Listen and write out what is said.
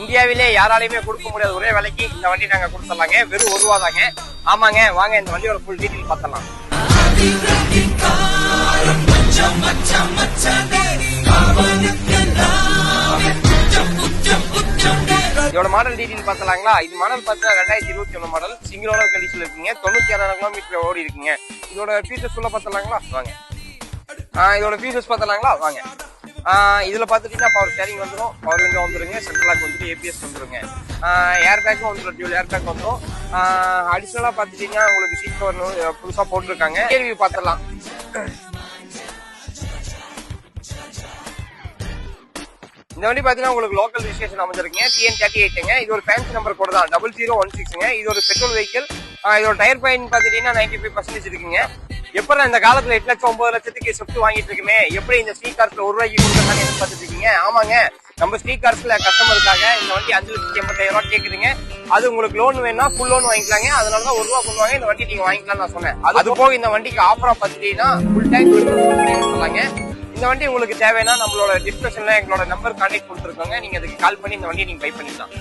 இந்தியாவிலே யாராலையுமே கொடுக்க முடியாத ஒரே விலைக்கு இந்த வண்டி நாங்க கொடுத்துடலாங்க. வெறும் ₹1 தாங்க. ஆமாங்க, வாங்க இந்த வண்டியோட ஃபுல் டீட்டெயில் பார்த்தலாம். இதோட மாடல் டீட்டெயில் பார்த்தலாங்களா? இது மாடல் பார்த்தீங்கன்னா 2021 மாடல், சிங்கிள் ஓனர் கண்டிஷன்ல இருக்குங்க. 96,000 கிலோமீட்டர் ஓடி இருக்குங்க. இதோட ஃபீச்சர்ஸ் உள்ள பார்த்தலாங்களா? வாங்க. இதோட ஃபீச்சர்ஸ் பார்த்தலாங்களா? வாங்க. இதுல பாத்துட்டீங்கன்னா பவர் ஸ்டேரிங் வந்துடும், பவர் விண்டோ வந்துருங்க, சென்ட்ரல் லாக் வந்துடும், ஏபிஎஸ் வந்துருங்க, ஏர் பேக்கும் வந்துடும், டியூல் ஏர் பேக் வந்துடும். அடிஷனலா பாத்துட்டீங்கன்னா உங்களுக்கு சீட் கவர் புதுசா போட்டுருக்காங்க. கேள்வி பாத்திரலாம். இந்த வண்டி பாத்தீங்கன்னா உங்களுக்கு லோக்கல் ரிஜிஸ்ட்ரேஷன் அமைஞ்சிருக்குங்க. TN38ங்க. இது ஒரு ஃபேன்சி நம்பர் கோட் தான், 0016ங்க. இது ஒரு பெட்ரோல் வெஹிக்கிள். இதோட டயர் பாயிண்ட் பாத்துட்டீங்கன்னா 95% இருக்குங்க. எப்படி இந்த காலத்துல 8 லட்சம் 9 லட்சத்துக்கு ஸ்விஃப்ட் வாங்கிட்டு இருக்குமே, எப்படி இந்த ஸ்ட்ரீட் கார்ஸ்ல ₹1 கொடுக்கறதான்னு எதிர்பார்த்துட்டு இருக்கீங்க? ஆமாங்க, நம்ம ஸ்ட்ரீட் கார்ஸ்ல கஸ்டமருக்காக இந்த வண்டி 5,85,000 கேக்குதுங்க. அது உங்களுக்கு லோன் வேணா ஃபுல் லோன் வாங்கிக்கலாங்க. அதனாலதான் ₹1 பண்ணுவாங்க. இந்த வண்டி நீங்க வாங்கிக்கலாம் நான் சொன்னேன். அது போக இந்த வண்டிக்கு ஆஃபரா பாத்துட்டீங்கன்னா ஃபுல் டைம் சொல்லாங்க. இந்த வண்டி உங்களுக்கு தேவைன்னா நம்மளோட டிஸ்கிரிப்ஷன்ல எங்களோட நம்பர் கான்டாக்ட் கொடுத்துருக்கோங்க. நீங்க அதுக்கு கால் பண்ணி இந்த வண்டியை நீங்க பை பண்ணிக்கலாம்.